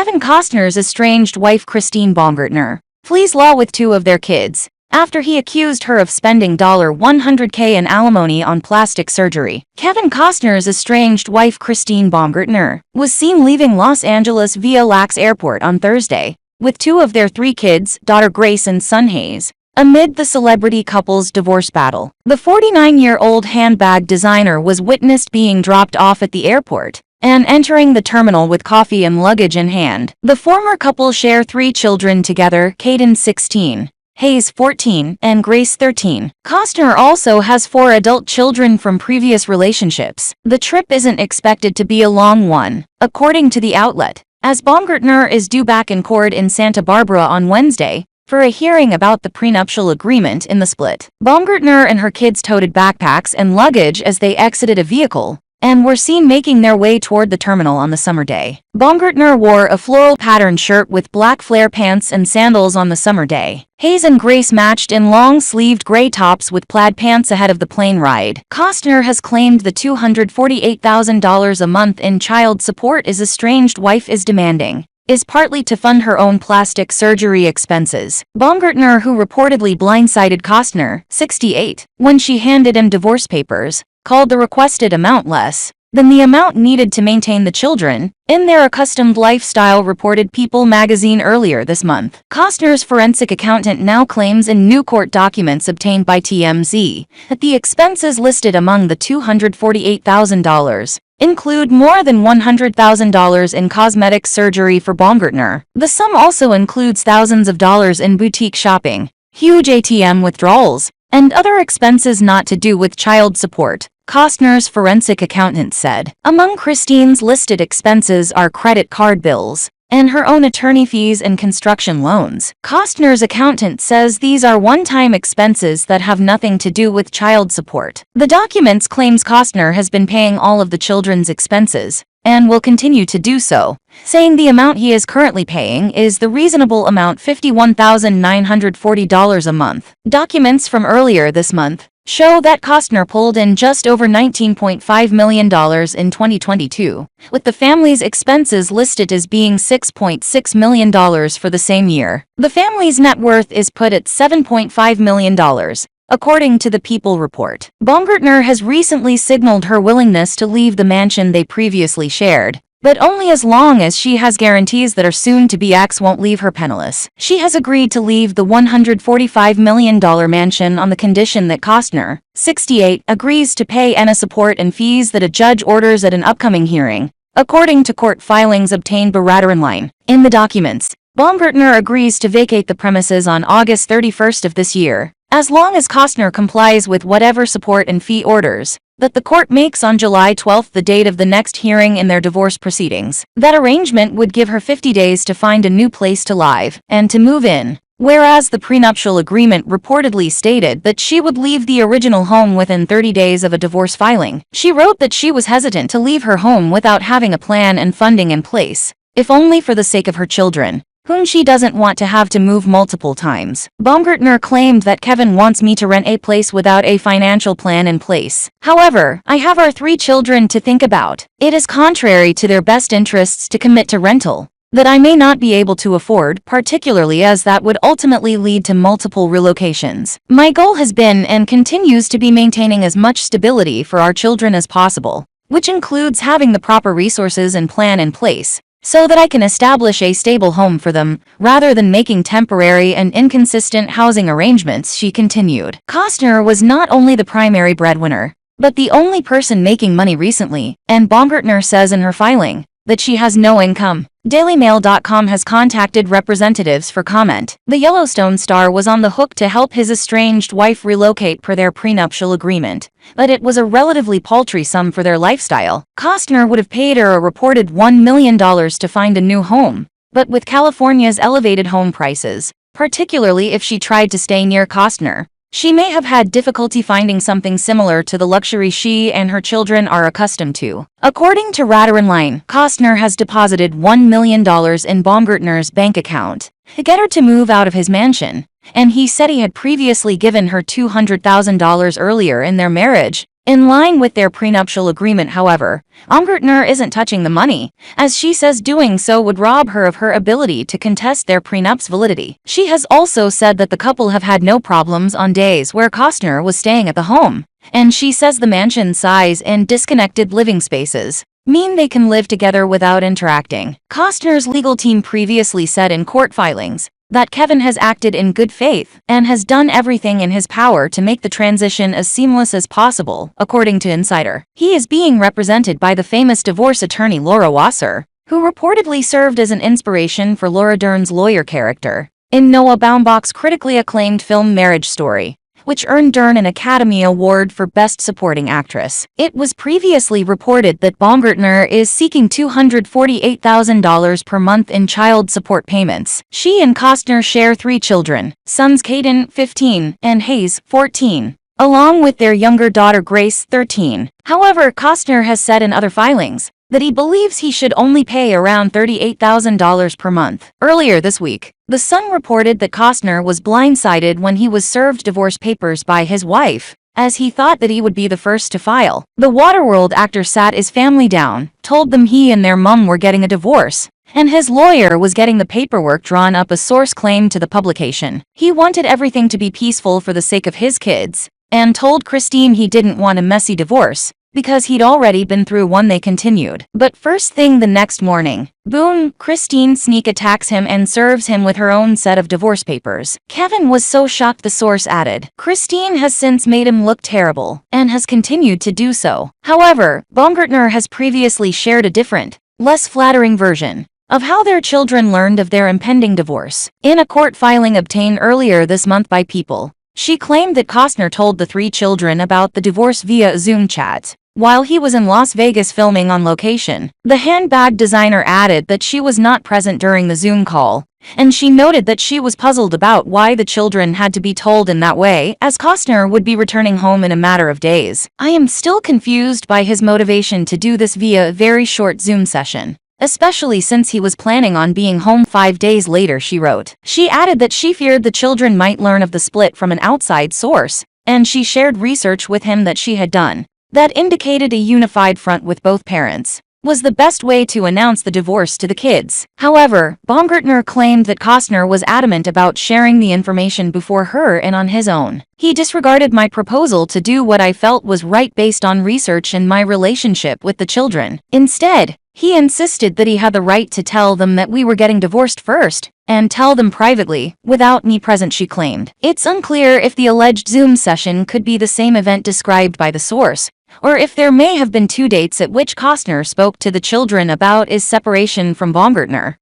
Kevin Costner's estranged wife Christine Baumgartner flees law with two of their kids after he accused her of spending $100K in alimony on plastic surgery. Kevin Costner's estranged wife Christine Baumgartner was seen leaving Los Angeles via LAX airport on Thursday with two of their three kids, daughter Grace and son Hayes, amid the celebrity couple's divorce battle. The 49-year-old handbag designer was witnessed being dropped off at the airport and entering the terminal with coffee and luggage in hand. The former couple share three children together, Caden 16, Hayes 14, and Grace 13. Costner also has four adult children from previous relationships. The trip isn't expected to be a long one, according to the outlet, as Baumgartner is due back in court in Santa Barbara on Wednesday for a hearing about the prenuptial agreement in the split. Baumgartner and her kids toted backpacks and luggage as they exited a vehicle and were seen making their way toward the terminal on the summer day. Baumgartner wore a floral patterned shirt with black flare pants and sandals on the summer day. Hayes and Grace matched in long-sleeved gray tops with plaid pants ahead of the plane ride. Costner has claimed the $248,000 a month in child support his estranged wife is demanding is partly to fund her own plastic surgery expenses. Baumgartner, who reportedly blindsided Costner, 68, when she handed him divorce papers, called the requested amount less than the amount needed to maintain the children in their accustomed lifestyle, reported People magazine earlier this month. Costner's forensic accountant now claims in new court documents obtained by TMZ that the expenses listed among the $248,000 include more than $100,000 in cosmetic surgery for Baumgartner. The sum also includes thousands of dollars in boutique shopping, huge ATM withdrawals, and other expenses not to do with child support, Costner's forensic accountant said. Among Christine's listed expenses are credit card bills and her own attorney fees and construction loans. Costner's accountant says these are one-time expenses that have nothing to do with child support. The documents claims Costner has been paying all of the children's expenses and will continue to do so, saying the amount he is currently paying is the reasonable amount, $51,940 a month. Documents from earlier this month show that Costner pulled in just over $19.5 million in 2022, with the family's expenses listed as being $6.6 million for the same year. The family's net worth is put at $7.5 million. According to the People report, Baumgartner has recently signaled her willingness to leave the mansion they previously shared, but only as long as she has guarantees that her soon-to-be ex won't leave her penniless. She has agreed to leave the $145 million mansion on the condition that Costner, 68, agrees to pay any support and fees that a judge orders at an upcoming hearing, according to court filings obtained by Radar Online. In the documents, Baumgartner agrees to vacate the premises on August 31st of this year, as long as Costner complies with whatever support and fee orders that the court makes on July 12, the date of the next hearing in their divorce proceedings. That arrangement would give her 50 days to find a new place to live and to move in, whereas the prenuptial agreement reportedly stated that she would leave the original home within 30 days of a divorce filing. She wrote that she was hesitant to leave her home without having a plan and funding in place, if only for the sake of her children, whom she doesn't want to have to move multiple times. Baumgartner claimed that Kevin wants me to rent a place without a financial plan in place. However, I have our three children to think about. It is contrary to their best interests to commit to rental that I may not be able to afford, particularly as that would ultimately lead to multiple relocations. My goal has been and continues to be maintaining as much stability for our children as possible, which includes having the proper resources and plan in place, so that I can establish a stable home for them, rather than making temporary and inconsistent housing arrangements, she continued. Costner was not only the primary breadwinner, but the only person making money recently, and Baumgartner says in her filing that she has no income. DailyMail.com has contacted representatives for comment. The Yellowstone star was on the hook to help his estranged wife relocate per their prenuptial agreement, but it was a relatively paltry sum for their lifestyle. Costner would have paid her a reported $1 million to find a new home, but with California's elevated home prices, particularly if she tried to stay near Costner, she may have had difficulty finding something similar to the luxury she and her children are accustomed to. According to Radar Online, Costner has deposited $1 million in Baumgartner's bank account to get her to move out of his mansion, and he said he had previously given her $200,000 earlier in their marriage In line with their prenuptial agreement, however, Baumgartner isn't touching the money, as she says doing so would rob her of her ability to contest their prenup's validity. She has also said that the couple have had no problems on days where Costner was staying at the home, and she says the mansion size and disconnected living spaces mean they can live together without interacting. Costner's legal team previously said in court filings that Kevin has acted in good faith and has done everything in his power to make the transition as seamless as possible, according to Insider. He is being represented by the famous divorce attorney Laura Wasser, who reportedly served as an inspiration for Laura Dern's lawyer character in Noah Baumbach's critically acclaimed film Marriage Story, which earned Dern an Academy Award for Best Supporting Actress. It was previously reported that Baumgartner is seeking $248,000 per month in child support payments. She and Costner share 3 children, sons Caden, 15, and Hayes, 14, along with their younger daughter Grace, 13. However, Costner has said in other filings that he believes he should only pay around $38,000 per month. Earlier this week, The Sun reported that Costner was blindsided when he was served divorce papers by his wife, as he thought that he would be the first to file. The Waterworld actor sat his family down, told them he and their mum were getting a divorce, and his lawyer was getting the paperwork drawn up, a source claimed to the publication. He wanted everything to be peaceful for the sake of his kids, and told Christine he didn't want a messy divorce, because he'd already been through one. They continued. But first thing the next morning, boom, Christine sneak attacks him and serves him with her own set of divorce papers. Kevin was so shocked, the source added. Christine has since made him look terrible, and has continued to do so. However, Baumgartner has previously shared a different, less flattering version of how their children learned of their impending divorce. In a court filing obtained earlier this month by People, she claimed that Costner told the 3 children about the divorce via a Zoom chat while he was in Las Vegas filming on location. The handbag designer added that she was not present during the Zoom call, and she noted that she was puzzled about why the children had to be told in that way, as Costner would be returning home in a matter of days. I am still confused by his motivation to do this via a very short Zoom session, especially since he was planning on being home 5 days later, she wrote. She added that she feared the children might learn of the split from an outside source, and she shared research with him that she had done that indicated a unified front with both parents was the best way to announce the divorce to the kids. However, Baumgartner claimed that Costner was adamant about sharing the information before her and on his own. He disregarded my proposal to do what I felt was right based on research and my relationship with the children. Instead, he insisted that he had the right to tell them that we were getting divorced first, and tell them privately, without me present, she claimed. It's unclear if the alleged Zoom session could be the same event described by the source, or if there may have been 2 dates at which Costner spoke to the children about his separation from Baumgartner.